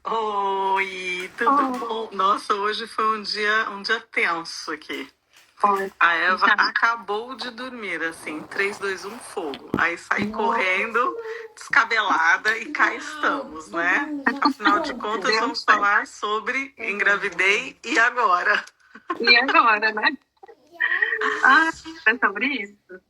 Oi, tudo bom? Nossa, hoje foi um dia tenso aqui. Olha, A Eva tá. acabou de dormir, assim, 3, 2, 1, fogo. Aí saí correndo, descabelada e cá estamos, né? Afinal de contas, Deu vamos certo. falar sobre engravidei e agora. E agora, né? Ah, é sobre isso.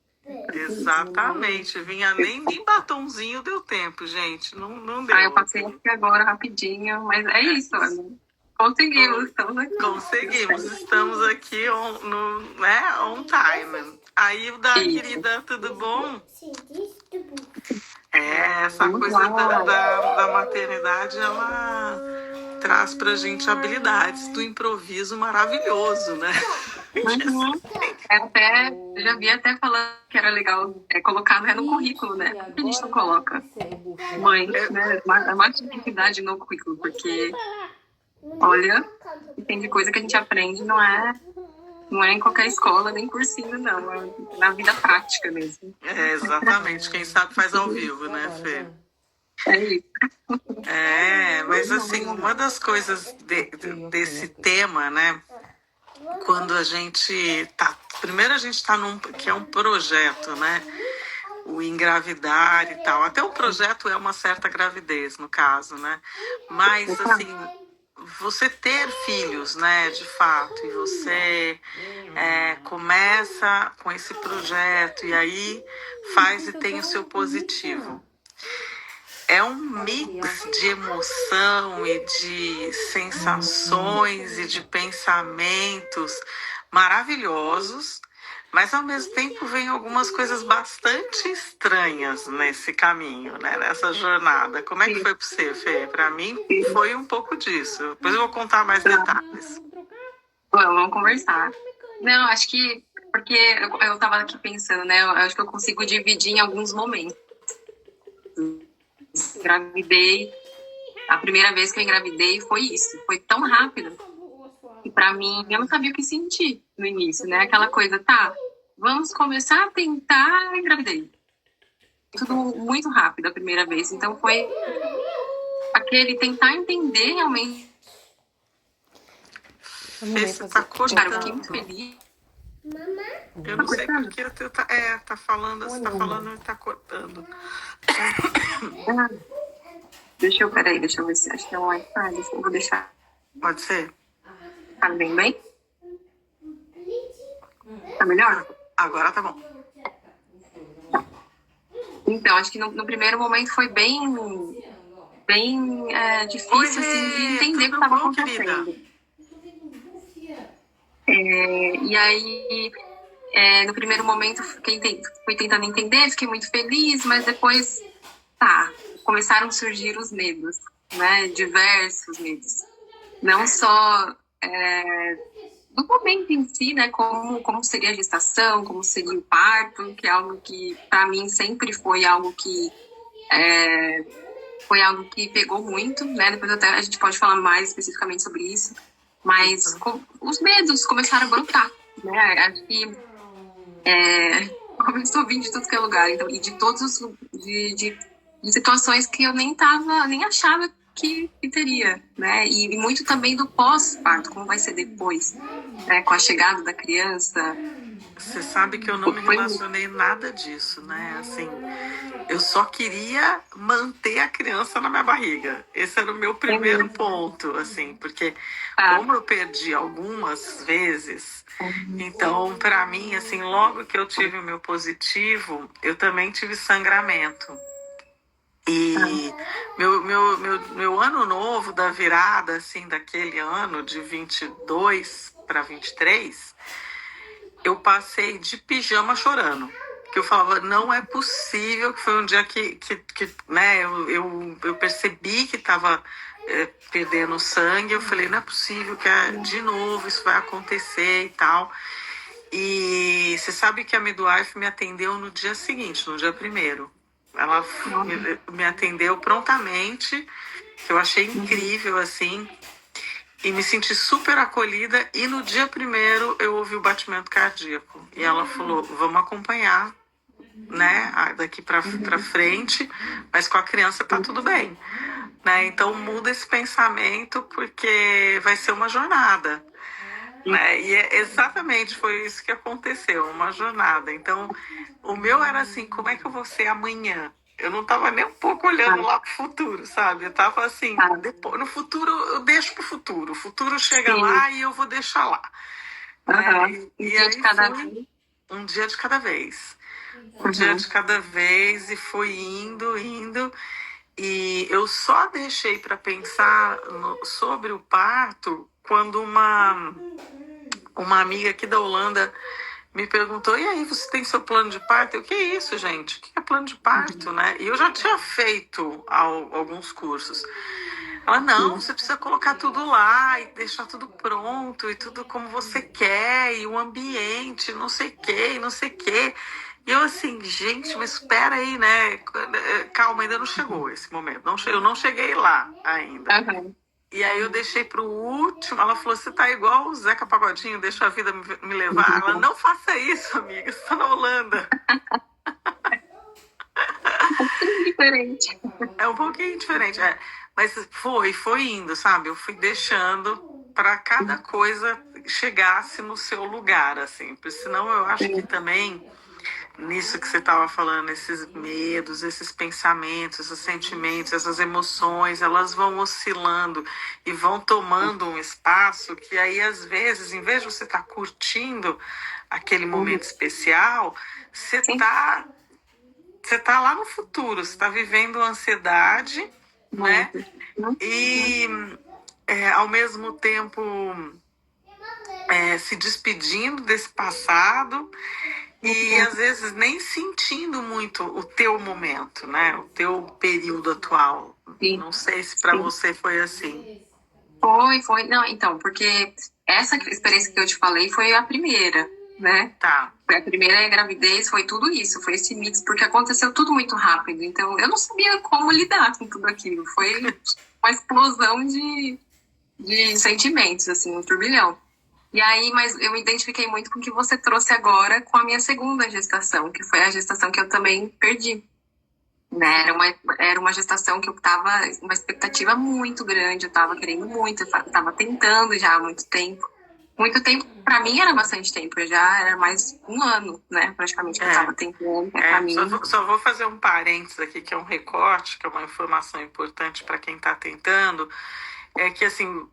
Exatamente, vinha nem batonzinho deu tempo, gente, não Eu deu. passei aqui agora rapidinho, mas é isso, Ana. Conseguimos, estamos aqui. Conseguimos, estamos aqui on time. Aí o da Isso. querida, tudo bom? Essa Vamos coisa lá. da maternidade, ela traz pra gente habilidades do improviso maravilhoso, né? Uhum. Eu já vi até falando que era legal colocar no currículo, né? Por que a gente não coloca mãe, né? Uma atividade no currículo, porque, olha, tem de coisa que a gente aprende, não é em qualquer escola, nem cursinho, não. É na vida prática mesmo. Exatamente. Quem sabe faz ao vivo, né, Fê? É isso. Mas assim, uma das coisas desse tema, né? Quando a gente tá. Primeiro a gente tá que é um projeto, né? O engravidar e tal. Até o projeto é uma certa gravidez, no caso, né? Mas, assim, você ter filhos, né, de fato, e você começa com esse projeto e aí faz e tem o seu positivo. É um mix de emoção e de sensações e de pensamentos maravilhosos, mas ao mesmo tempo vem algumas coisas bastante estranhas nesse caminho, né? Nessa jornada. Como é que foi para você, Fê? Para mim foi um pouco disso. Depois eu vou contar mais detalhes. Vamos conversar. Não, acho que porque eu tava aqui pensando, né? Eu acho que eu consigo dividir em alguns momentos. Engravidei. A primeira vez que eu engravidei foi isso. Foi tão rápido que pra mim eu não sabia o que sentir no início, né? Aquela coisa, tá, vamos começar a tentar engravidei. Tudo muito rápido a primeira vez. Então foi aquele tentar entender realmente. Fê, você tá Cara, eu fiquei muito cortando. feliz. Eu não sei porque tá falando, você tá falando e tá cortando. Deixa eu ver se acho que é o Wi-Fi. Eu vou deixar. Pode ser? Tá bem? Tá melhor? Agora tá bom. Então, acho que no primeiro momento foi bem difícil, assim, de entender o que estava acontecendo. E aí, no primeiro momento, fui tentando entender, fiquei muito feliz, mas depois, começaram a surgir os medos, né? Diversos medos. Não só do momento em si, né? Como seria a gestação, como seria o parto, que é algo que, para mim, sempre foi algo que pegou muito, né? Depois até a gente pode falar mais especificamente sobre isso. Mas os medos começaram a brotar, né? Acho que começou a vir de tudo que é lugar. Então, e de todos os... De situações que eu nem achava que teria, né? E muito também do pós-parto, como vai ser depois, né? Com a chegada da criança. Você sabe que eu não me relacionei nada disso, né? Assim, eu só queria manter a criança na minha barriga. Esse era o meu primeiro ponto, assim, porque como eu perdi algumas vezes, então, para mim, assim, logo que eu tive o meu positivo, eu também tive sangramento. E meu ano novo da virada, assim, daquele ano de 22 para 23, eu passei de pijama chorando. Que eu falava, não é possível, que foi um dia que né, eu percebi que estava perdendo sangue. Eu falei, não é possível que de novo isso vai acontecer e tal. E você sabe que a midwife me atendeu no dia seguinte, no dia 1º. Ela me atendeu prontamente, que eu achei incrível, assim, e me senti super acolhida. E no dia 1º eu ouvi o batimento cardíaco. E ela falou, vamos acompanhar, né, daqui pra frente, mas com a criança tá tudo bem. né? Então muda esse pensamento porque vai ser uma jornada, né? E exatamente foi isso que aconteceu, uma jornada. Então, o meu era assim, como é que eu vou ser amanhã? Eu não estava nem um pouco olhando lá pro futuro, sabe? Eu estava assim, depois, no futuro eu deixo pro futuro. O futuro chega Sim. lá e eu vou deixar lá, né? Um E dia de aí cada foi vez. um dia de cada vez. Um dia de cada vez e foi indo, indo. E eu só deixei para pensar sobre o parto quando uma amiga aqui da Holanda me perguntou: e aí, você tem seu plano de parto? Eu, que é isso, gente? O que é plano de parto, né? E eu já tinha feito alguns cursos. Ela, não, você precisa colocar tudo lá e deixar tudo pronto e tudo como você quer, e o ambiente, não sei o que, não sei o que. E eu assim, gente, mas espera aí, né? Calma, ainda não chegou esse momento. Eu não cheguei lá ainda. E aí eu deixei pro último. Ela falou: você tá igual o Zeca Pagodinho, deixa a vida me levar. Ela, não faça isso, amiga, você tá na Holanda. Diferente. É um pouquinho diferente, é. Mas foi indo, sabe? Eu fui deixando para cada coisa chegasse no seu lugar, assim. Porque senão eu acho que também, nisso que você estava falando, esses medos, esses pensamentos, esses sentimentos, essas emoções, elas vão oscilando e vão tomando um espaço que aí, às vezes, em vez de você estar curtindo aquele momento especial, você tá lá no futuro, você está vivendo ansiedade, né? E ao mesmo tempo se despedindo desse passado e às vezes nem sentindo muito o teu momento, né? O teu período atual. Sim. Não sei se para você foi assim. Foi. Não, então, porque essa experiência que eu te falei foi a primeira, né? Tá. Foi a primeira gravidez, foi tudo isso, foi esse mix, porque aconteceu tudo muito rápido. Então, eu não sabia como lidar com tudo aquilo. Foi uma explosão de sentimentos, assim, um turbilhão. E aí, mas eu me identifiquei muito com o que você trouxe agora com a minha segunda gestação, que foi a gestação que eu também perdi. Né? Era uma gestação que eu tava uma expectativa muito grande, eu tava querendo muito, eu tava tentando já há muito tempo. Muito tempo, pra mim era bastante tempo, eu já era mais um ano, né, praticamente, que eu tava tentando, pra mim. Só vou fazer um parênteses aqui, que é um recorte, que é uma informação importante para quem está tentando, é que assim,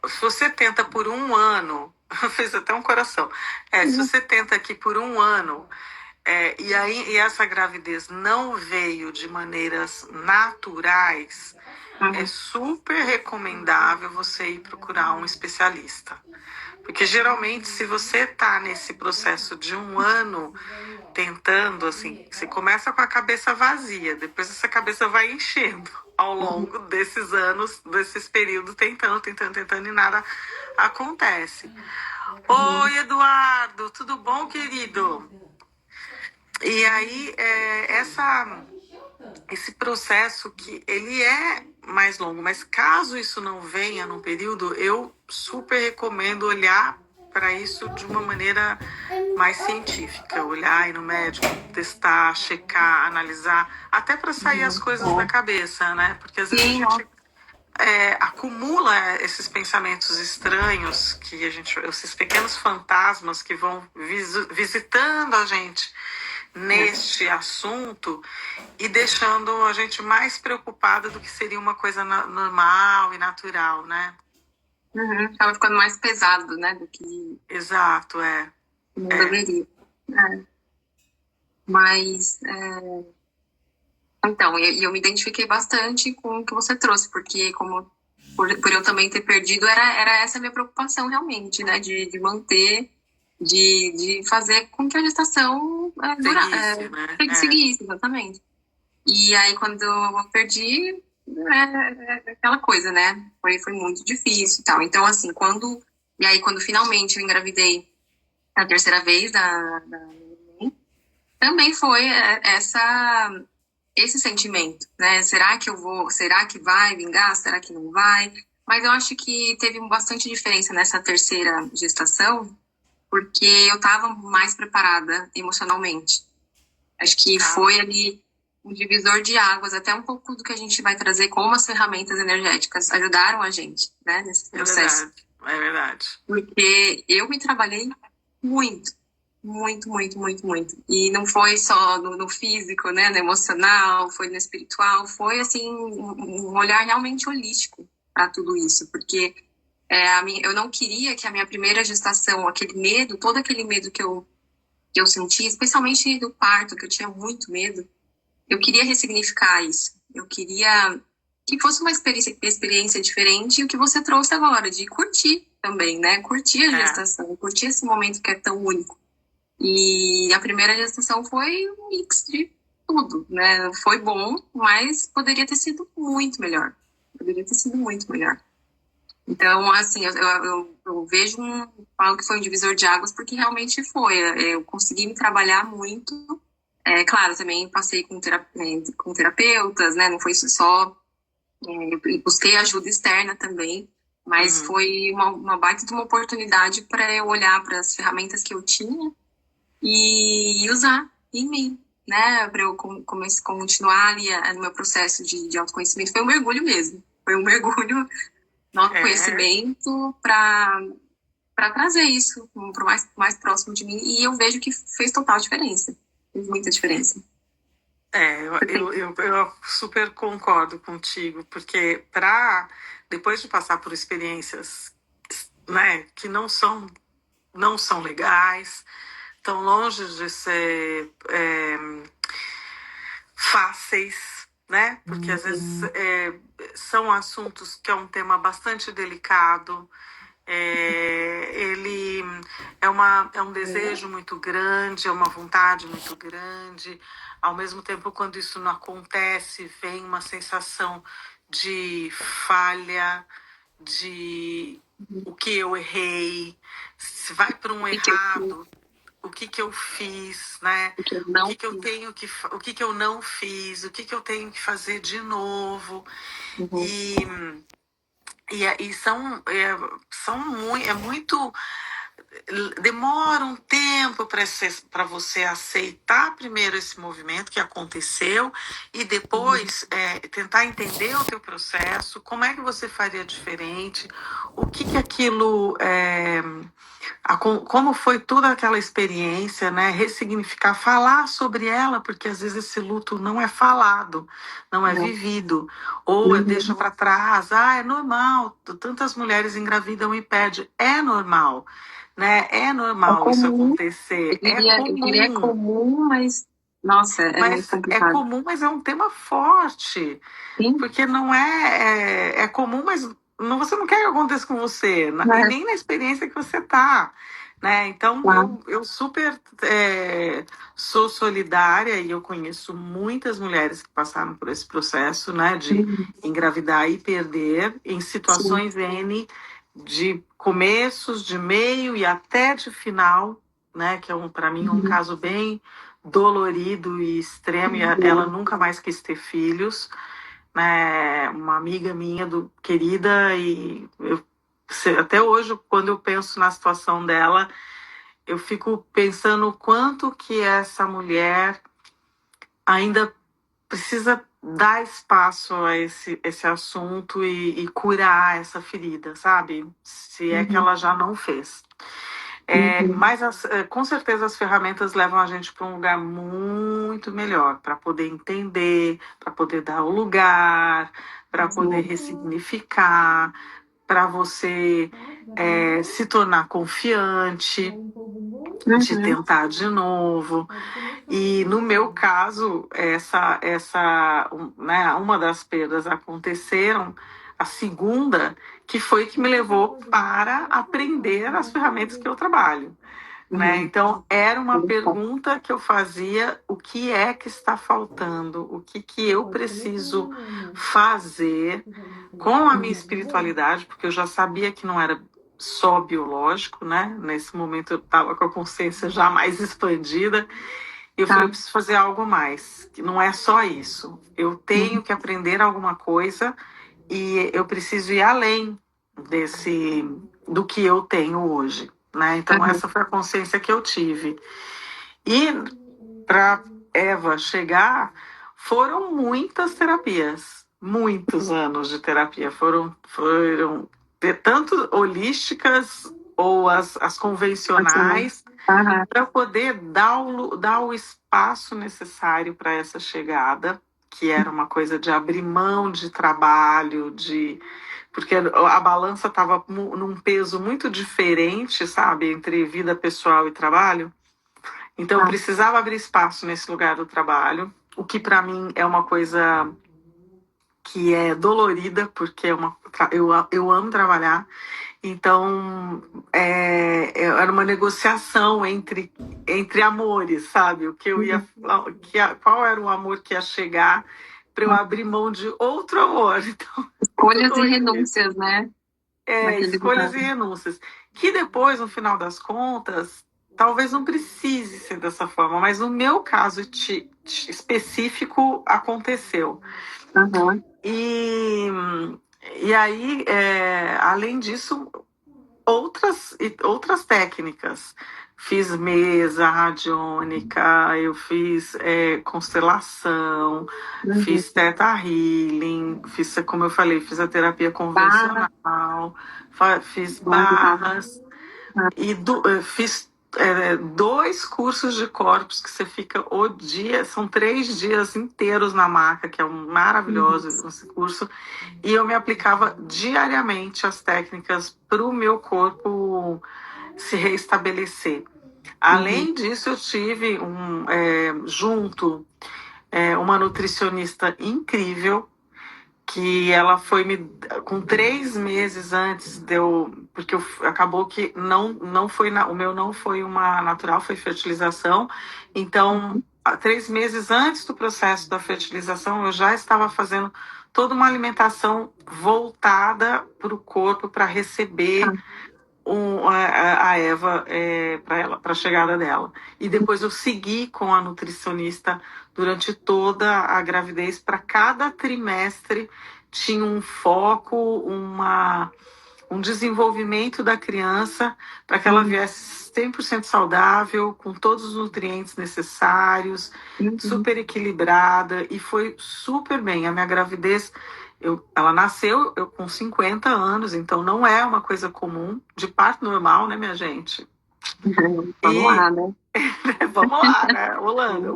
se você tenta por um ano, fez até um coração, se você tenta aqui por um ano, e essa gravidez não veio de maneiras naturais, é super recomendável você ir procurar um especialista. Porque geralmente, se você está nesse processo de um ano tentando, assim, você começa com a cabeça vazia, depois essa cabeça vai enchendo ao longo desses anos, desses períodos, tentando, e nada acontece. Oi, Eduardo, tudo bom, querido? E aí, esse processo que ele é mais longo, mas caso isso não venha num período, eu super recomendo olhar para isso de uma maneira mais científica, olhar, ir no médico, testar, checar, analisar, até para sair as coisas da cabeça, né? Porque às vezes a gente acumula esses pensamentos estranhos, esses pequenos fantasmas que vão visitando a gente neste assunto e deixando a gente mais preocupada do que seria uma coisa normal e natural, né? Tava ficando mais pesado, né, do que... Exato, não deveria. Mas, então, eu me identifiquei bastante com o que você trouxe, porque por eu também ter perdido, era essa a minha preocupação realmente, né, de manter, de fazer com que a gestação seguisse, exatamente. E aí, quando eu perdi, aquela coisa, né? Foi muito difícil e tal. Então, assim, quando finalmente eu engravidei a terceira vez da neném, também foi esse sentimento, né? Será que vai vingar? Será que não vai? Mas eu acho que teve bastante diferença nessa terceira gestação, porque eu estava mais preparada emocionalmente. Acho que foi ali um divisor de águas, até um pouco do que a gente vai trazer, como as ferramentas energéticas ajudaram a gente, né, nesse É processo. verdade, é verdade. Porque eu me trabalhei muito, muito, muito, muito, muito. E não foi só no físico, né, no emocional, foi no espiritual, foi, assim, um olhar realmente holístico para tudo isso. Porque eu não queria que a minha primeira gestação, aquele medo, todo aquele medo que eu senti, especialmente do parto, que eu tinha muito medo, eu queria ressignificar isso. Eu queria que fosse uma experiência diferente, e o que você trouxe agora, de curtir também, né? Curtir a gestação, curtir esse momento que é tão único. E a primeira gestação foi um mix de tudo, né? Foi bom, mas poderia ter sido muito melhor. Poderia ter sido muito melhor. Então, assim, eu vejo falo que foi um divisor de águas, porque realmente foi. Eu consegui me trabalhar muito. Claro, também passei com terapeutas, né? Não foi isso só. Eu busquei ajuda externa também, mas foi uma baita de uma oportunidade para eu olhar para as ferramentas que eu tinha e usar em mim, né? Para eu continuar ali no meu processo de autoconhecimento. Foi um mergulho mesmo. Foi um mergulho no autoconhecimento para trazer isso para o mais próximo de mim. E eu vejo que fez total diferença. Fez muita diferença. Eu super concordo contigo, porque depois de passar por experiências, né, que não são legais, tão longe de ser fáceis, né? Porque às vezes são assuntos que é um tema bastante delicado. Ele é um desejo muito grande, é uma vontade muito grande. Ao mesmo tempo, quando isso não acontece, vem uma sensação de falha, de o que eu errei, se vai para um errado, o que eu fiz, né? O que eu não fiz, o que eu tenho que fazer de novo. E são muito. Demora um tempo para você aceitar primeiro esse movimento que aconteceu e depois tentar entender o teu processo, como é que você faria diferente, o que aquilo como foi toda aquela experiência, né? Ressignificar, falar sobre ela, porque às vezes esse luto não é falado, não é vivido, ou deixa para trás, é normal, tantas mulheres engravidam e perdem, é normal, né? É normal isso acontecer, Eu diria comum, mas nossa, muito complicado. É comum, mas é um tema forte, porque não é comum, mas você não quer que aconteça com você, e nem na experiência que você está, né? Então, eu super sou solidária e eu conheço muitas mulheres que passaram por esse processo, né, de engravidar e perder em situações N, de começos, de meio e até de final, né, que para mim, um caso bem dolorido e extremo, e ela nunca mais quis ter filhos, né? Uma amiga minha querida, e até hoje, quando eu penso na situação dela, eu fico pensando o quanto que essa mulher ainda precisa dar espaço a esse assunto e curar essa ferida, sabe? Se é que ela já não fez. Mas com certeza as ferramentas levam a gente para um lugar muito melhor, para poder entender, para poder dar o lugar, para poder ressignificar, para você se tornar confiante, de tentar de novo. E no meu caso, uma das perdas aconteceram, a segunda, que foi que me levou para aprender as ferramentas que eu trabalho. Né? Então, era uma pergunta que eu fazia: o que é que está faltando? O que eu preciso fazer com a minha espiritualidade? Porque eu já sabia que não era só biológico, né? Nesse momento eu estava com a consciência já mais expandida. Eu falei: eu preciso fazer algo mais, que não é só isso. Eu tenho que aprender alguma coisa e eu preciso ir além do que eu tenho hoje. Né? Então, essa foi a consciência que eu tive. E para Eva chegar, Foram muitas terapias, muitos anos de terapia. Foram tanto holísticas ou as convencionais, Aham. para poder dar o espaço necessário para essa chegada, que era uma coisa de abrir mão de trabalho, porque a balança estava num peso muito diferente, sabe, entre vida pessoal e trabalho. Então eu precisava abrir espaço nesse lugar do trabalho, o que para mim é uma coisa que é dolorida, porque eu amo trabalhar. Então, era uma negociação entre amores, sabe? O que eu ia, qual era o amor que ia chegar para eu abrir mão de outro amor. Então, Escolhas e tudo isso. renúncias, né? Naquele Escolhas lugar. e renúncias. Que depois, no final das contas, talvez não precise ser dessa forma, mas no meu caso específico aconteceu. Aham. E aí, além disso, outras técnicas. Fiz mesa radiônica, eu fiz constelação, fiz teta healing, fiz, como eu falei, fiz a terapia Barra. convencional, fiz barras e fiz 2 cursos de corpos que você fica o dia, são 3 dias inteiros na maca, que é um maravilhoso esse curso, e eu me aplicava diariamente as técnicas para o meu corpo se reestabelecer. Além disso, eu tive junto uma nutricionista incrível, que ela foi com 3 meses antes porque acabou que não foi o meu não foi uma natural, foi fertilização. Então, 3 meses antes do processo da fertilização, eu já estava fazendo toda uma alimentação voltada para o corpo para receber a Eva para a chegada dela. E depois eu segui com a nutricionista durante toda a gravidez. Para cada trimestre tinha um foco, um desenvolvimento da criança para que ela viesse 100% saudável, com todos os nutrientes necessários, super equilibrada, e foi super bem. A minha gravidez, ela nasceu com 50 anos, então não é uma coisa comum, de parto normal, né, minha gente? Vamos lá, né? Vamos lá, né, Holanda?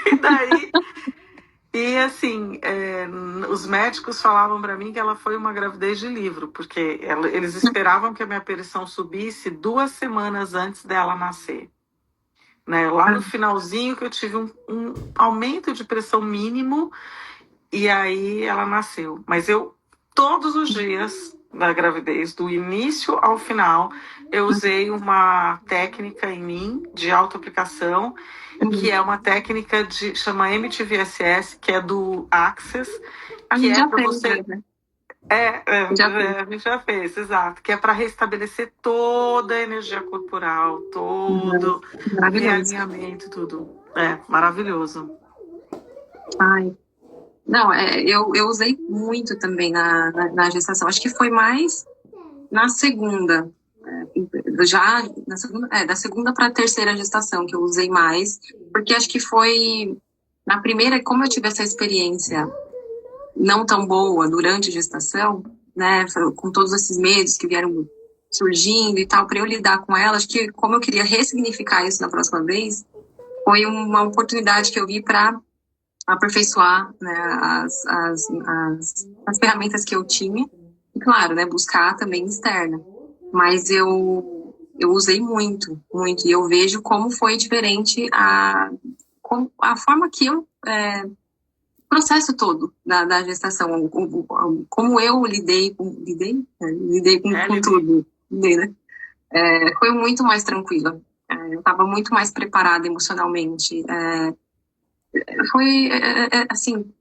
E daí... E assim, os médicos falavam para mim que ela foi uma gravidez de livro, porque eles esperavam que a minha pressão subisse 2 semanas antes dela nascer. Né? Lá no finalzinho que eu tive um aumento de pressão mínimo, e aí ela nasceu. Mas todos os dias da gravidez, do início ao final, eu usei uma técnica em mim de autoaplicação, que é uma técnica chama MTVSS, que é do Access, que é para você... Né? A gente já fez, exato. Que é para restabelecer toda a energia corporal, todo realinhamento, tudo. É maravilhoso. Ai. Não, eu usei muito também na gestação. Acho que foi mais na segunda. Já na segunda, da segunda para a terceira gestação que eu usei mais, porque acho que foi na primeira, como eu tive essa experiência não tão boa durante a gestação, né, com todos esses medos que vieram surgindo e tal, para eu lidar com ela, acho que como eu queria ressignificar isso na próxima vez, foi uma oportunidade que eu vi para aperfeiçoar, né, as ferramentas que eu tinha, e claro, né, buscar também externa, mas eu usei muito, muito, e eu vejo como foi diferente a forma que eu processo todo da gestação, como eu lidei com tudo, né? Foi muito mais tranquila. Eu estava muito mais preparada emocionalmente. Foi assim,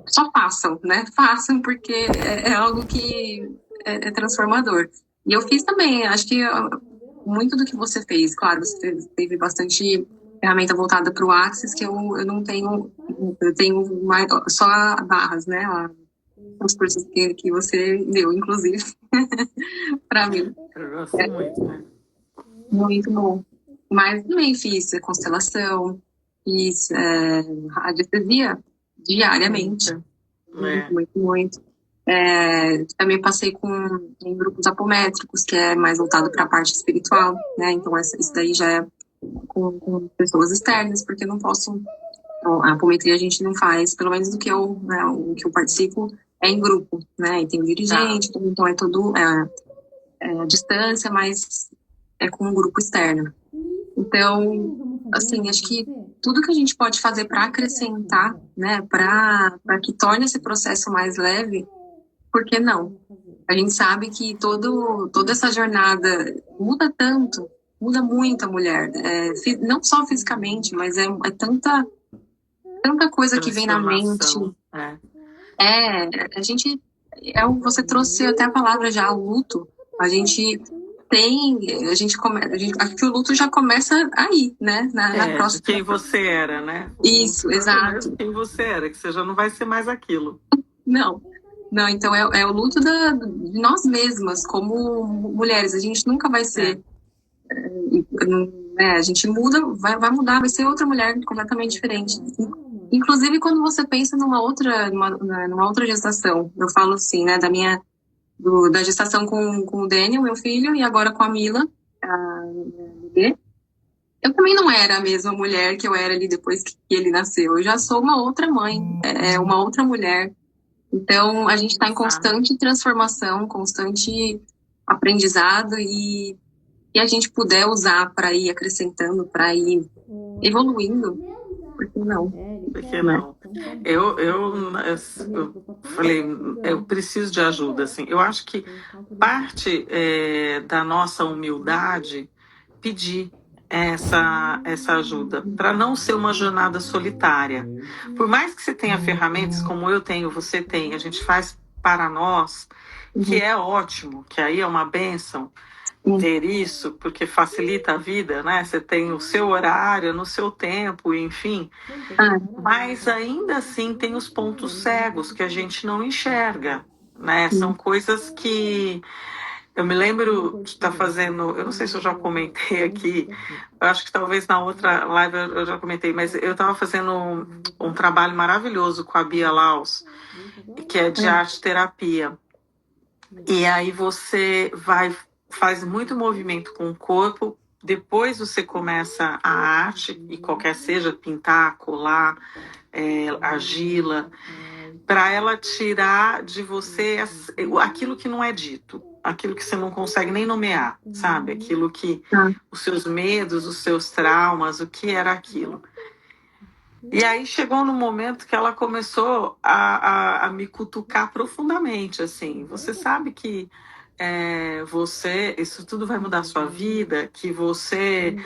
só façam, né? Façam, porque é algo que é transformador. E eu fiz também, acho que muito do que você fez, claro, você teve bastante ferramenta voltada para o Axis, que eu não tenho, eu tenho mais, só barras, né? Os cursos que você deu, inclusive, para mim. Eu gosto muito, né? Muito bom. Mas também fiz a constelação, fiz radiestesia diariamente. É. Muito, muito. Também passei em grupos apométricos, que é mais voltado para a parte espiritual, né? Então, isso daí já é com pessoas externas, porque eu não posso. A apometria a gente não faz, pelo menos o que eu participo é em grupo, né? E tem o dirigente, então é todo a distância, mas é com um grupo externo. Então, assim, acho que tudo que a gente pode fazer para acrescentar, né, para que torne esse processo mais leve, por que não? A gente sabe que toda essa jornada muda muito a mulher, não só fisicamente, mas é tanta coisa que vem na mente. A gente, você trouxe até a palavra já, o luto. A gente acho que o luto já começa aí, né? Na próxima. De quem você era, né? Isso, exato. Quem você era, que você já não vai ser mais aquilo. Não, então é o luto de nós mesmas, como mulheres. A gente nunca vai ser. A gente muda, vai mudar, vai ser outra mulher completamente diferente. Inclusive, quando você pensa numa outra gestação, eu falo assim, né, da gestação com o Daniel, meu filho, e agora com a Mila, a bebê. Eu também não era a mesma mulher que eu era ali depois que ele nasceu. Eu já sou uma outra mãe, uma outra mulher. Então, a gente está em constante transformação, constante aprendizado, e a gente puder usar para ir acrescentando, para ir evoluindo, por que não? Por que não? Eu falei, eu preciso de ajuda, assim. Eu acho que parte da nossa humildade pedir essa ajuda, para não ser uma jornada solitária. Por mais que você tenha ferramentas como eu tenho, você tem, a gente faz para nós, que é ótimo, que aí é uma bênção ter isso, porque facilita a vida, né? Você tem o seu horário, no seu tempo, enfim. Mas ainda assim tem os pontos cegos que a gente não enxerga, né? São coisas que eu me lembro de estar fazendo, eu não sei se eu já comentei aqui, eu acho que talvez na outra live eu já comentei, mas eu estava fazendo um trabalho maravilhoso com a Bia Laus, que é de arte terapia. E aí você faz muito movimento com o corpo, depois você começa a arte, e qualquer seja, pintar, colar, argila, para ela tirar de você aquilo que não é dito, aquilo que você não consegue nem nomear, sabe? Aquilo que os seus medos, os seus traumas, o que era aquilo. E aí chegou no momento que ela começou a me cutucar profundamente, assim. Você sabe que isso tudo vai mudar a sua vida, que você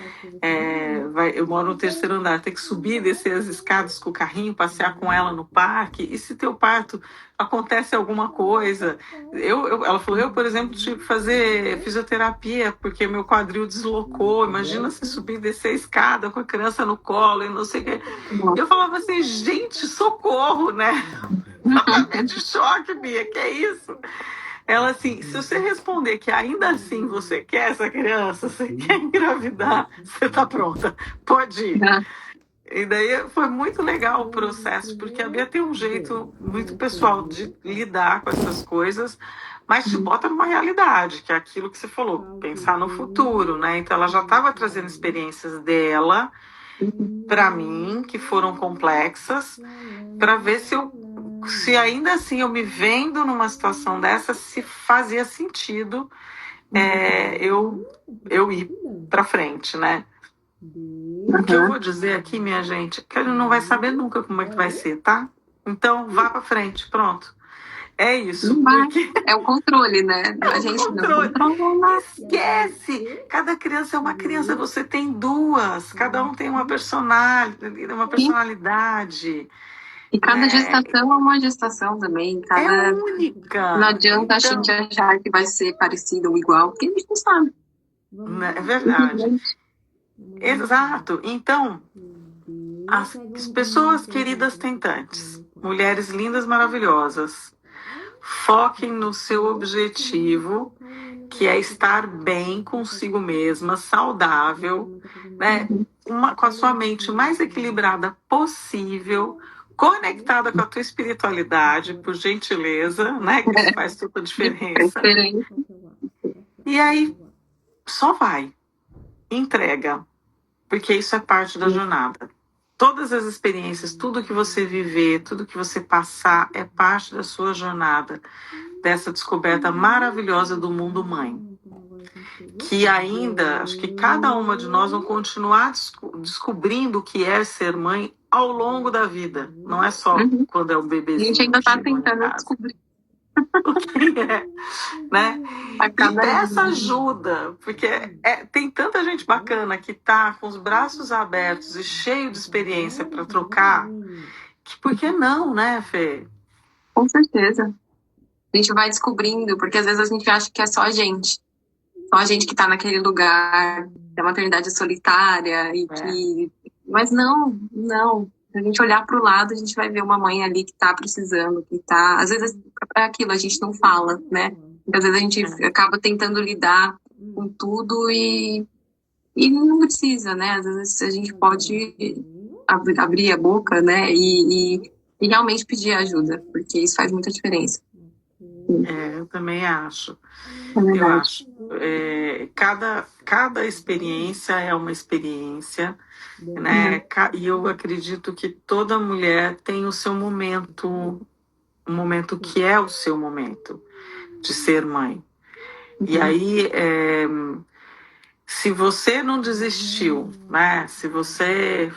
eu moro no terceiro andar, tem que subir e descer as escadas com o carrinho, passear com ela no parque, e se teu parto acontece alguma coisa? Ela falou, eu, por exemplo, tive que fazer fisioterapia porque meu quadril deslocou, imagina se subir e descer a escada com a criança no colo e não sei o que. Eu falava assim, gente, socorro, né? De choque, Bia, que é isso? Ela assim, se você responder que ainda assim você quer essa criança, você quer engravidar, você tá pronta, pode ir. E daí foi muito legal o processo, porque a Bia tem um jeito muito pessoal de lidar com essas coisas, mas te bota numa realidade, que é aquilo que você falou, pensar no futuro, né? Então ela já estava trazendo experiências dela para mim, que foram complexas, para ver se ainda assim eu me vendo numa situação dessa, se fazia sentido eu ir para frente, né? O que eu vou dizer aqui, minha gente, é que ele não vai saber nunca como é que vai ser, tá? Então, vá para frente, pronto. É isso. Porque... É o controle, né? A gente não controla. Esquece! Cada criança é uma criança, você tem duas, cada um tem uma personalidade. E cada gestação é uma gestação também. É única. Não adianta a gente achar que vai ser parecido ou igual, porque a gente não sabe. É verdade. Exato. Então, as pessoas queridas tentantes, mulheres lindas, maravilhosas, foquem no seu objetivo, que é estar bem consigo mesma, saudável, né? Com a sua mente mais equilibrada possível, conectada com a tua espiritualidade, por gentileza, né? Que isso faz toda a diferença. E aí, só vai, entrega, porque isso é parte da jornada. Todas as experiências, tudo que você viver, tudo que você passar, é parte da sua jornada, dessa descoberta maravilhosa do mundo mãe. Que ainda, acho que cada uma de nós vão continuar descobrindo o que é ser mãe ao longo da vida. Não é só quando é o bebezinho. A gente ainda está tentando descobrir o que é, né? E peça ajuda, porque tem tanta gente bacana que tá com os braços abertos e cheio de experiência para trocar, que por que não, né, Fê? Com certeza. A gente vai descobrindo, porque às vezes a gente acha que é só a gente que tá naquele lugar da maternidade solitária e que... Mas não. Se a gente olhar para o lado, a gente vai ver uma mãe ali que tá precisando, que tá... Às vezes é aquilo, a gente não fala, né? Às vezes a gente acaba tentando lidar com tudo e não precisa, né? Às vezes a gente pode abrir a boca, né? E realmente pedir ajuda, porque isso faz muita diferença. Eu também acho. Eu acho. Cada experiência é uma experiência, né? E eu acredito que toda mulher tem o seu momento, um momento que é o seu momento de ser mãe. E aí, se você não desistiu, né? Se você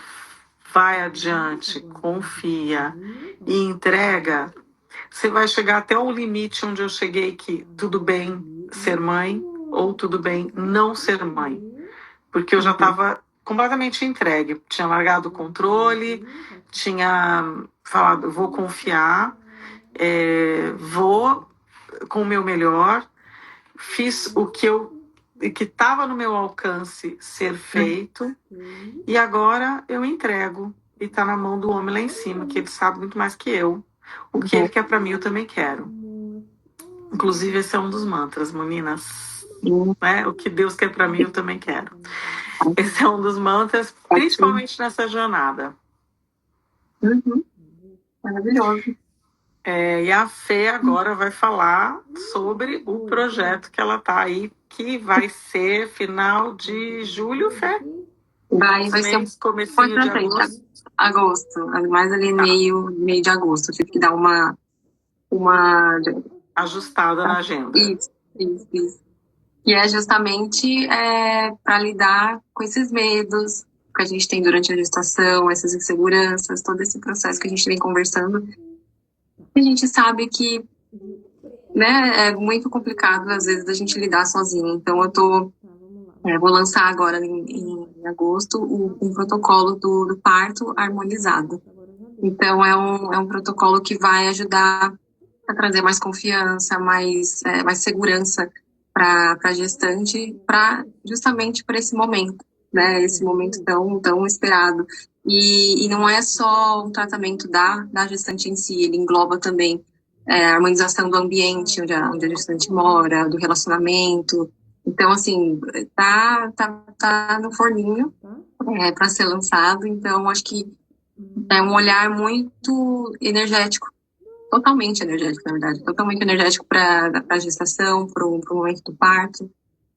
vai adiante, confia e entrega, você vai chegar até o limite onde eu cheguei, que tudo bem ser mãe ou tudo bem não ser mãe. Porque eu já estava completamente entregue. Tinha largado o controle, tinha falado, vou confiar, vou com o meu melhor, fiz o que estava no meu alcance ser feito, e agora eu entrego. E está na mão do homem lá em cima, que ele sabe muito mais que eu. O que ele quer para mim, eu também quero. Inclusive, esse é um dos mantras, meninas. Né? O que Deus quer para mim, eu também quero. Esse é um dos mantras, principalmente nessa jornada. Maravilhoso. E a Fê agora vai falar sobre o projeto que ela tá aí, que vai ser final de julho, Fê? Vai ser comecinho de agosto. Agosto, mais ali meio de agosto. Eu tive que dar uma ajustada na agenda. Isso. E é justamente para lidar com esses medos que a gente tem durante a gestação, essas inseguranças, todo esse processo que a gente vem conversando. A gente sabe que, né, é muito complicado, às vezes, a gente lidar sozinho. Então, vou lançar agora, em agosto, um protocolo do parto harmonizado. Então, é um protocolo que vai ajudar a trazer mais confiança, mais segurança para a gestante, justamente para esse momento, né? Esse momento tão esperado. E não é só o tratamento da gestante em si, ele engloba também a harmonização do ambiente onde a gestante mora, do relacionamento. Então, assim, tá no forninho para ser lançado. Então, acho que é um olhar muito energético, totalmente energético, na verdade, totalmente energético para a gestação, para o momento do parto,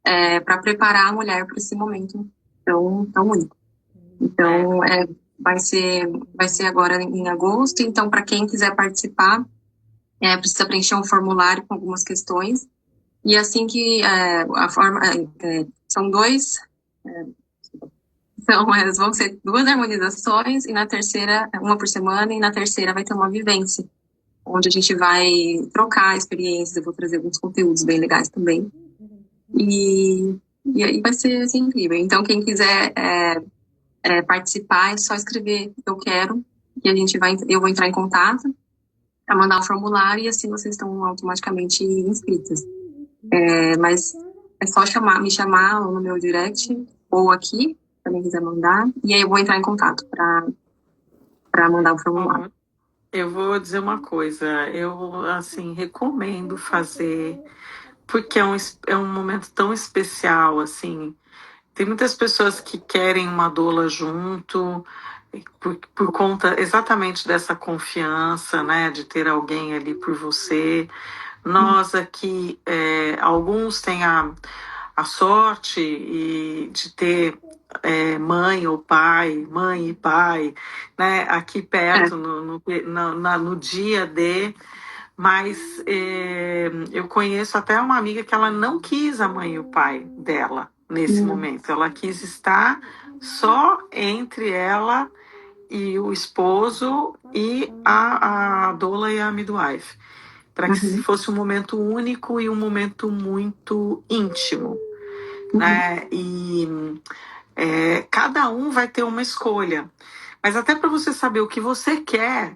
para preparar a mulher para esse momento tão único. Então, vai ser agora em agosto. Então, para quem quiser participar, precisa preencher um formulário com algumas questões. E assim que a forma... são dois... Então, vão ser 2 harmonizações, e na terceira, uma por semana, e na terceira vai ter uma vivência, onde a gente vai trocar experiências. Eu vou trazer alguns conteúdos bem legais também. E aí vai ser assim, incrível. Então, quem quiser participar, é só escrever eu quero, e eu vou entrar em contato para mandar o formulário, e assim vocês estão automaticamente inscritas. Mas é só me chamar ou no meu direct, ou aqui, se alguém quiser mandar, e aí eu vou entrar em contato para mandar o formulário. eu vou dizer uma coisa, eu assim recomendo fazer, porque é um momento tão especial, assim. Tem muitas pessoas que querem uma doula junto, por conta exatamente dessa confiança, né, de ter alguém ali por você. Nós aqui, alguns têm a sorte de ter mãe e pai, né, aqui É. perto, no dia de. Mas eu conheço até uma amiga que ela não quis a mãe e o pai dela nesse Hum, momento. Ela quis estar só entre ela e o esposo e a doula e a midwife, para que uhum, fosse um momento único e um momento muito íntimo, uhum, né? E cada um vai ter uma escolha. Mas até para você saber o que você quer,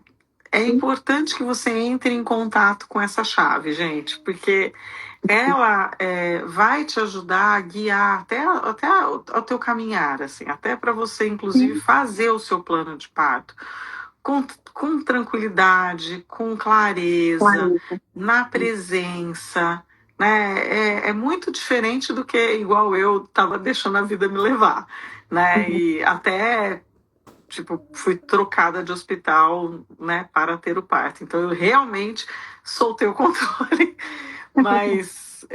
é sim, importante que você entre em contato com essa chave, gente, porque ela vai te ajudar a guiar até o teu caminhar, assim, até para você, inclusive, sim, fazer o seu plano de parto com, com tranquilidade, com clareza, claro. na presença, né? É muito diferente do que igual eu estava deixando a vida me levar, né? Uhum. E até tipo, fui trocada de hospital, né, para ter o parto. Então eu realmente soltei o controle, mas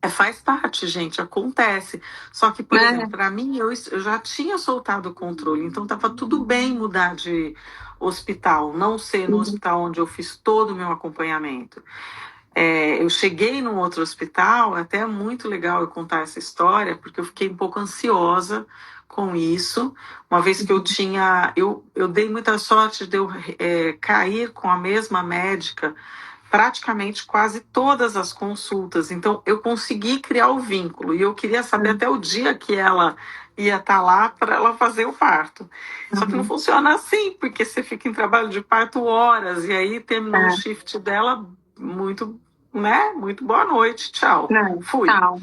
faz parte, gente, acontece. Só que, por exemplo, É, para mim, eu já tinha soltado o controle, então estava tudo bem mudar de hospital, não ser no uhum, hospital onde eu fiz todo o meu acompanhamento. Eu cheguei num outro hospital, é até muito legal eu contar essa história, porque eu fiquei um pouco ansiosa com isso, uma vez que uhum, eu dei muita sorte de eu cair com a mesma médica praticamente quase todas as consultas, então eu consegui criar o vínculo, e eu queria saber até o dia que ela ia estar lá para ela fazer o parto. Só que não uhum. funciona assim, porque você fica em trabalho de parto horas, e aí terminou o É, shift dela muito, né? Muito boa noite, tchau. não, Fui. tal.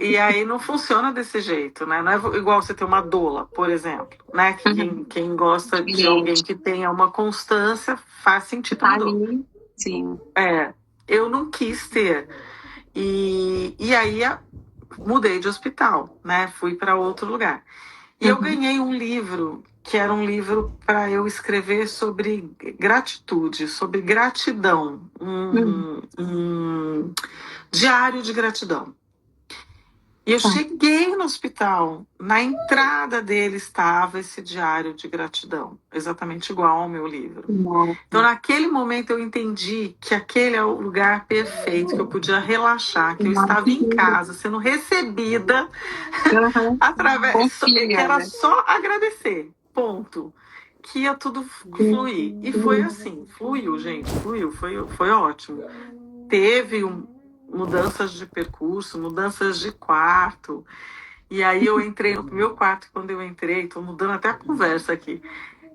E aí não funciona desse jeito, né? Não é igual você ter uma doula, por exemplo, né? Que Uhum. quem gosta de alguém Diferente. que tenha uma constância faz sentido Tá uma doula. ali, sim. É, eu não quis ter. E aí mudei de hospital, né? Fui para outro lugar. E eu Uhum. ganhei um livro que era um livro para eu escrever sobre gratitude, sobre gratidão, Uhum. um diário de gratidão. E eu Tá. cheguei no hospital, na entrada dele estava esse diário de gratidão, exatamente igual ao meu livro. Então, Nossa. naquele momento, eu entendi que aquele é o lugar perfeito, que eu podia relaxar, que eu estava em Maravilha. casa, sendo recebida Uhum. através, que Confia, era né? só agradecer, ponto. Que ia tudo fluir. E foi Uhum. assim, fluiu, gente, fluiu, foi ótimo. Teve mudanças de percurso, mudanças de quarto. E aí eu entrei no meu quarto, quando eu entrei, estou mudando até a conversa aqui.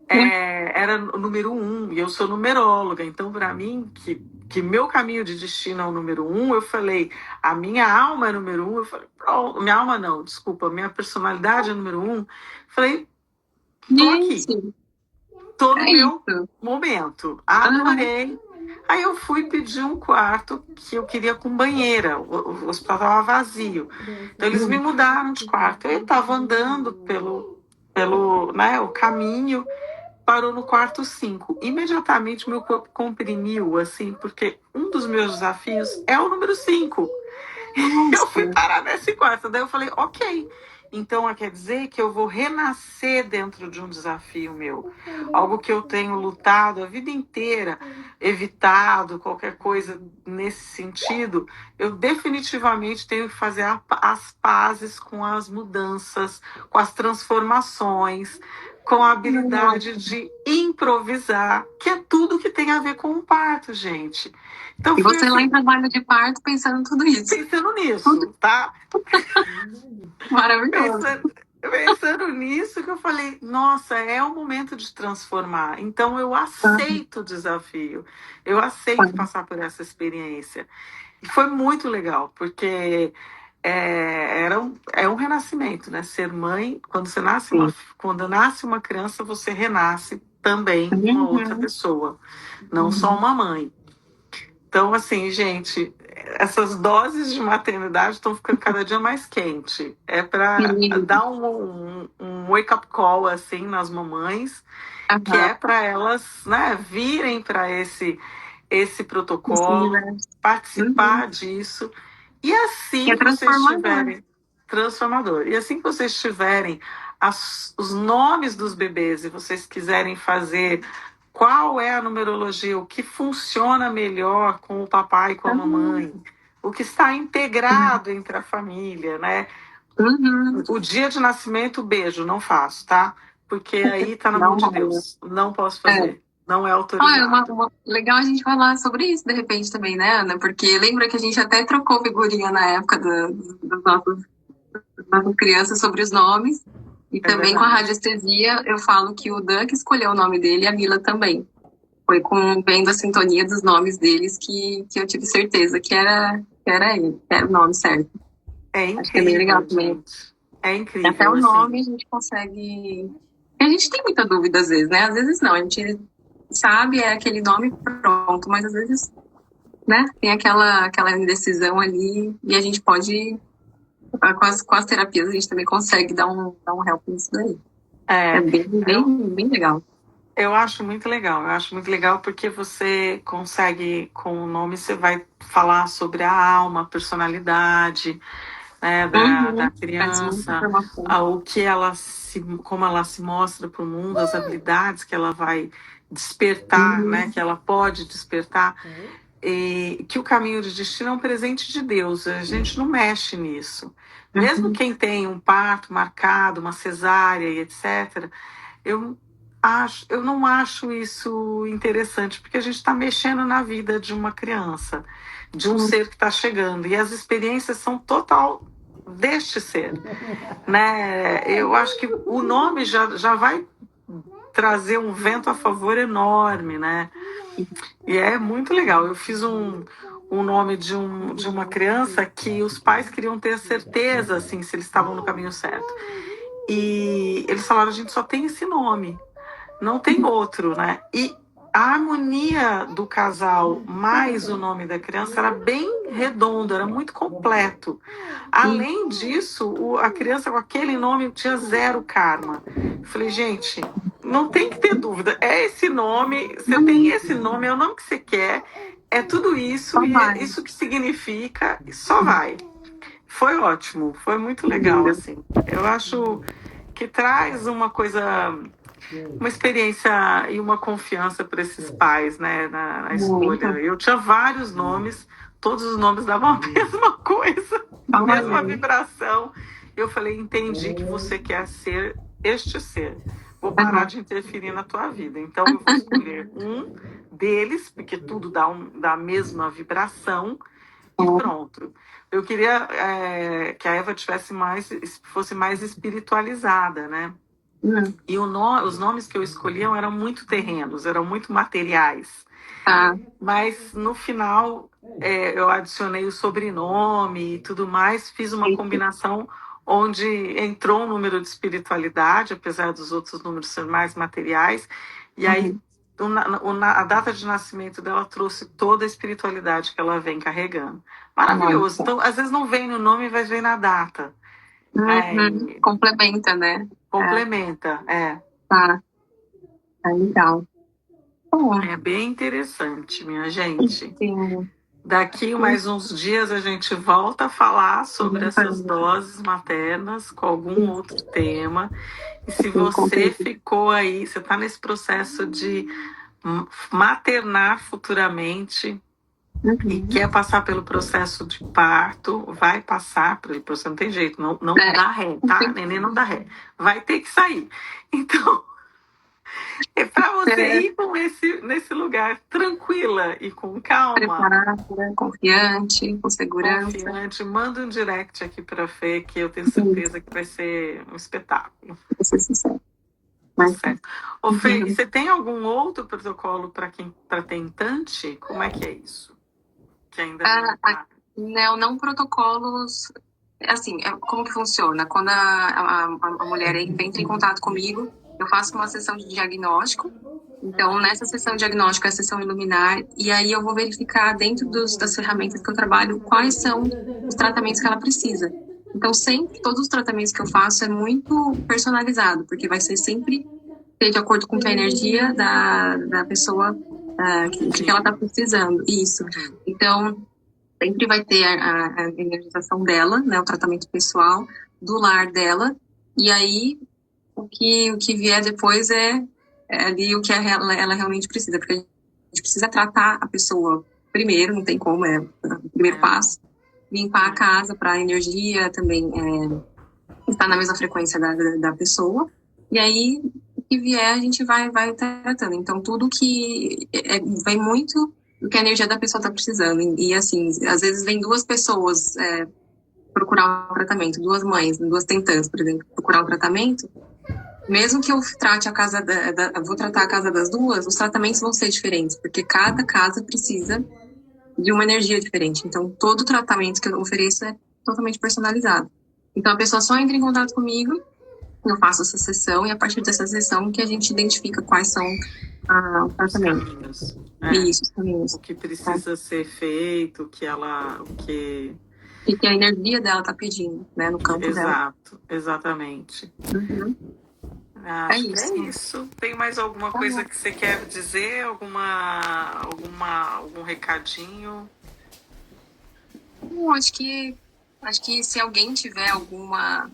Era o número 1, e eu sou numeróloga, então para mim, que meu caminho de destino é o número 1, eu falei, a minha alma é número 1, eu falei, pronto, minha alma não, desculpa, minha personalidade é número 1, falei, tô aqui, Gente, tô no é meu isso. momento, Uhum. adorei. Aí eu fui pedir um quarto que eu queria com banheira, o hospital estava vazio, então eles me Uhum. mudaram de quarto, eu estava andando pelo né, o caminho, parou no quarto 5. Imediatamente meu corpo comprimiu, assim, porque um dos meus desafios é o número 5. Eu fui Nossa. parar nesse quarto. Daí eu falei, ok. Então quer dizer que eu vou renascer dentro de um desafio meu. Algo que eu tenho lutado a vida inteira, evitado, qualquer coisa nesse sentido. Eu definitivamente tenho que fazer as pazes com as mudanças, com as transformações, com a habilidade Nossa. de improvisar, que é tudo que tem a ver com o parto, gente. Então E foi você lá em assim, trabalho de parto pensando tudo isso. pensando nisso, tá? Maravilhoso. Pensando nisso que eu falei, nossa, é o momento de transformar. Então eu Uhum. aceito o desafio, eu aceito passar por essa experiência. E foi muito legal, porque é um renascimento, né? Ser mãe, quando nasce Sim. uma criança, você renasce também uma outra Uhum. pessoa, não só uma mãe. Então, assim, gente, essas doses de maternidade estão ficando cada dia mais quente. É para Sim. dar um wake-up call, assim, nas mamães, que Aham. é para elas, né, virem para esse Esse protocolo, universo. Uhum. participar disso. E Que assim é que vocês transformador. tiverem transformador, e assim que vocês tiverem os nomes dos bebês e vocês quiserem fazer qual é a numerologia, o que funciona melhor com o papai e com a mamãe, o que está integrado entre a família, né? Uhum. O dia de nascimento, beijo, não faço, tá? Porque aí tá na mão Não de rola. Deus. Não posso É. fazer. Não é Ah, é autorizado. legal a gente falar sobre isso de repente também, né, Ana? Porque lembra que a gente até trocou figurinha na época das nossas crianças sobre os nomes. E É também com a verdade. radiestesia, eu falo que o Dan que escolheu o nome dele e a Mila também. Foi vendo a sintonia dos nomes deles que eu tive certeza que era ele, que era o nome certo. É Acho que é bem legal incrível, também. gente. É Até incrível, o nome assim. a gente consegue. A gente tem muita dúvida às vezes, né? Às vezes não, a gente sabe, é aquele nome pronto, mas às vezes, né, tem aquela indecisão ali e a gente pode, com as terapias, a gente também consegue dar um help nisso daí. É É, eu, bem legal. eu acho muito legal. Eu acho muito legal porque você consegue, com o nome, você vai falar sobre a alma, a personalidade, né, da Uhum. Traz muita criança, informação. o que ela como ela se mostra para o mundo, as habilidades que ela vai despertar, né, Uhum. que ela pode despertar, e que o caminho de destino é um presente de Deus. A gente não mexe nisso. Mesmo Uhum. quem tem um parto marcado, uma cesárea e etc., eu eu não acho isso interessante, porque a gente está mexendo na vida de uma criança, de um ser que está chegando, e as experiências são total deste ser, né? Eu acho que o nome já vai trazer um vento a favor enorme, né? E é muito legal. Eu fiz um nome de uma criança que os pais queriam ter certeza, assim, se eles estavam no caminho certo. E eles falaram, a gente só tem esse nome, não tem outro, né? E a harmonia do casal mais o nome da criança era bem redondo, era muito completo. Além disso, a criança com aquele nome tinha zero karma. Eu falei, gente, não tem que ter dúvida. É esse nome, você tem esse nome, é o nome que você quer, é tudo isso, Só e é vai. isso que significa, e só vai. Foi ótimo, foi muito legal, Lindo. assim. Eu acho que traz uma coisa, uma experiência e uma confiança para esses pais, né, na escolha. Muito. Eu tinha vários nomes, todos os nomes davam a mesma coisa, a mesma Olha. vibração. Eu falei, entendi que você quer ser este ser. Vou parar Aham. de interferir na tua vida. Então eu vou escolher um deles, porque tudo dá a mesma vibração, e pronto. Eu queria que a Eva fosse mais espiritualizada, né? Hum. E os nomes que eu escolhi eram muito terrenos, eram muito materiais. Tá. Mas no final eu adicionei o sobrenome e tudo mais, fiz uma combinação onde entrou um número de espiritualidade, apesar dos outros números serem mais materiais. E aí Uhum. a data de nascimento dela trouxe toda a espiritualidade que ela vem carregando. Maravilhoso. Nossa. Então, às vezes não vem no nome, mas vem na data. Uhum. É, Complementa, né? É, complementa, tá. Tá legal. Bom, é bem interessante, minha gente. sim. Daqui mais uns dias a gente volta a falar sobre essas doses maternas com algum outro tema. E se Sim, você contente. ficou aí, você está nesse processo de maternar futuramente e Uhum. quer passar pelo processo de parto, vai passar pelo processo, não tem jeito, não É, dá ré, tá? Neném não dá ré. Vai ter que sair. Então, é para você é, ir nesse lugar tranquila e com calma, preparada, confiante, com segurança. confiante, manda um direct aqui para a Fê, que eu tenho Sim, certeza que vai ser um espetáculo. vou ser sincera. Tá Mas, certo. Ô, Fê, e uhum. você tem algum outro protocolo para tentante? Como é que é isso? Que ainda não está. Não protocolos. Assim, como que funciona? Quando a mulher entra em contato comigo, Eu faço uma sessão de diagnóstico. Então, nessa sessão diagnóstica, é a sessão iluminar, e aí eu vou verificar dentro das ferramentas que eu trabalho quais são os tratamentos que ela precisa. Então, sempre, todos os tratamentos que eu faço é muito personalizado, porque vai ser sempre de acordo com a energia da pessoa, que ela está precisando. Isso. Então, sempre vai ter a energização dela, né, o tratamento pessoal, do lar dela, e aí o que vier depois é ali o que ela realmente precisa, porque a gente precisa tratar a pessoa primeiro, não tem como, é o primeiro passo, limpar a casa para a energia também estar na mesma frequência da pessoa, e aí o que vier a gente vai tratando. Então, tudo que vem muito do que a energia da pessoa está precisando, e assim, às vezes vem duas pessoas procurar um tratamento, duas mães, duas tentantes, por exemplo, procurar um tratamento. Mesmo que eu trate a casa vou tratar a casa das duas, os tratamentos vão ser diferentes, porque cada casa precisa de uma energia diferente. Então, todo tratamento que eu ofereço é totalmente personalizado. Então, a pessoa só entra em contato comigo, eu faço essa sessão, e a partir dessa sessão que a gente identifica quais são os tratamentos. Isso, os caminhos. O que precisa ser feito, o que E que a energia dela está pedindo, né, no campo dela. Exato, exatamente. Uhum. Acho que é isso. Tem mais alguma coisa que você quer dizer? Algum recadinho? Acho que se alguém tiver alguma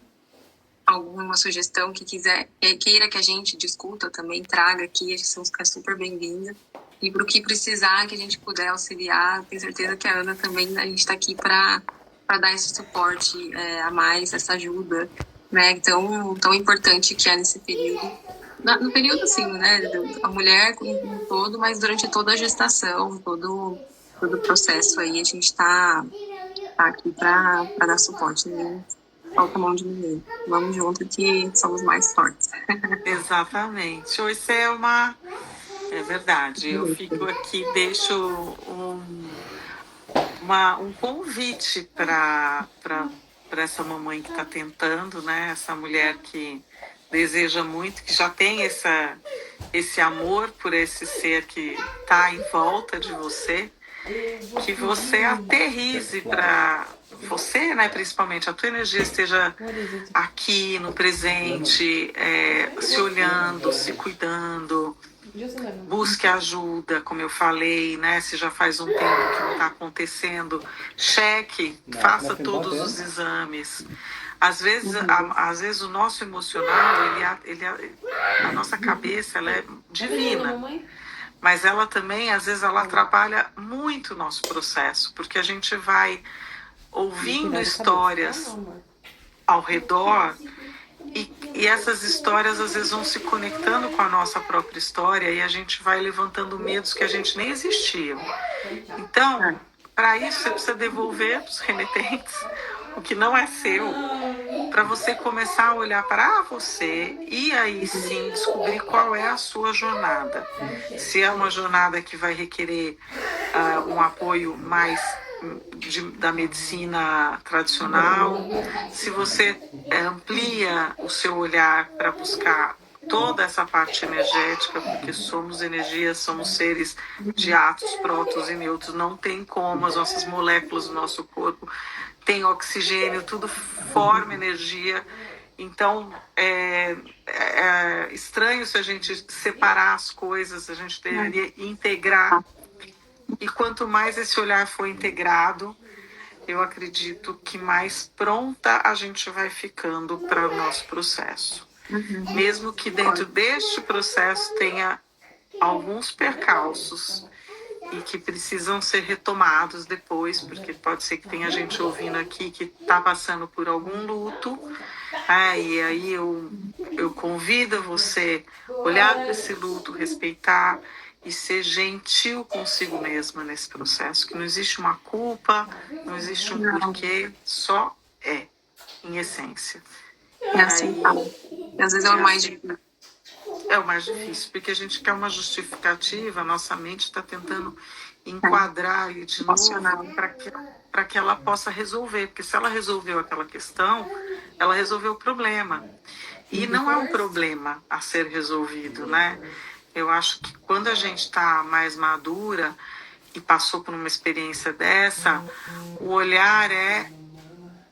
sugestão que queira que a gente discuta também, traga aqui, acho que é super bem-vinda. E para o que precisar, que a gente puder auxiliar, tenho certeza que a Ana também, a gente está aqui para dar esse suporte a mais, essa ajuda, né, tão importante que é nesse período. No período, assim, né, a mulher como um todo, mas durante toda a gestação, todo o processo aí, a gente está aqui para dar suporte, né? Falta a mão de ninguém. Vamos junto que somos mais fortes. Exatamente. Isso é verdade. Eu fico aqui, deixo um convite para essa mamãe que está tentando, né? Essa mulher que deseja muito, que já tem esse amor por esse ser que está em volta de você, que você aterrize para você, né, principalmente, a tua energia esteja aqui no presente, se olhando, se cuidando. Busque ajuda, como eu falei, né? Se já faz um tempo que não está acontecendo, cheque, faça todos os exames. Às vezes o nosso emocional, a nossa cabeça, ela é divina, mas ela também, às vezes, ela atrapalha muito o nosso processo, porque a gente vai ouvindo histórias ao redor e essas histórias às vezes vão se conectando com a nossa própria história e a gente vai levantando medos que a gente nem existiam. Então, para isso você precisa devolver para os remetentes o que não é seu, para você começar a olhar para você e aí sim descobrir qual é a sua jornada. Se é uma jornada que vai requerer um apoio mais da medicina tradicional, se você amplia o seu olhar para buscar toda essa parte energética, porque somos energia, somos seres de átomos, prótons e nêutrons, não tem como, as nossas moléculas do nosso corpo tem oxigênio, tudo forma energia. Então, é estranho se a gente separar as coisas, a gente deveria integrar. E quanto mais esse olhar for integrado, eu acredito que mais pronta a gente vai ficando para o nosso processo. Mesmo que dentro deste processo tenha alguns percalços e que precisam ser retomados depois, porque pode ser que tenha gente ouvindo aqui que está passando por algum luto, e aí eu convido você a olhar para esse luto, respeitar e ser gentil consigo mesma nesse processo, que não existe uma culpa, não existe um porquê, só em essência. Às vezes é o mais difícil. É o mais difícil, porque a gente quer uma justificativa, a nossa mente está tentando enquadrar ali de novo para que ela possa resolver, porque se ela resolveu aquela questão, ela resolveu o problema. E não é um problema a ser resolvido, né? Eu acho que quando a gente está mais madura e passou por uma experiência dessa, o olhar é: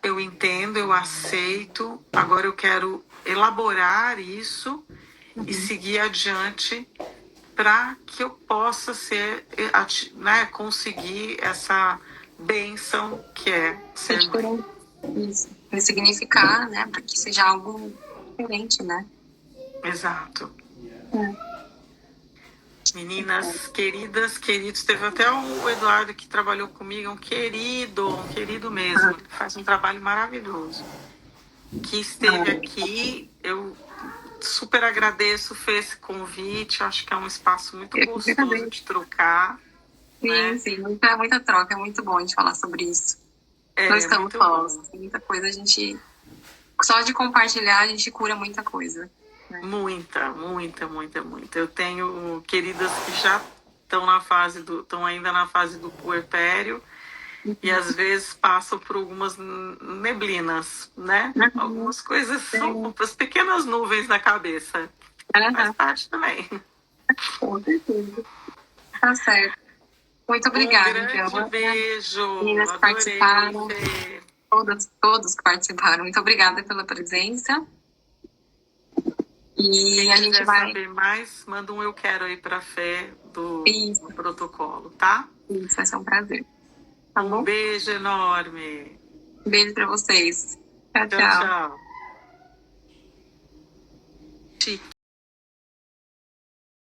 eu entendo, eu aceito, agora eu quero elaborar isso e seguir adiante para que eu possa ser, né, conseguir essa bênção que é ser mãe. Isso. Ressignificar, né? Para que seja algo diferente, né? Exato. É. Meninas queridas, queridos, teve até o Eduardo que trabalhou comigo, um querido mesmo, que faz um trabalho maravilhoso, que esteve aqui. Eu super agradeço, fez esse convite, acho que é um espaço muito gostoso de trocar. Sim, né? sim, muita troca, é muito bom a gente falar sobre isso. Nós estamos sós, muita coisa a gente... Só de compartilhar a gente cura muita coisa. Né? Muita. Eu tenho queridas que já estão ainda na fase do puerpério e às vezes passam por algumas neblinas, né? Algumas coisas são as pequenas nuvens na cabeça. Faz parte também. Com certeza. Tá certo. Muito obrigada. Um grande beijo. Meninas que participaram. Todos que participaram. Muito obrigada pela presença. E quem a gente vai saber mais, manda um eu quero aí pra Fê do protocolo, tá? Isso, vai ser um prazer. Tá bom? Um beijo enorme. Beijo pra vocês. Tchau, Tchau.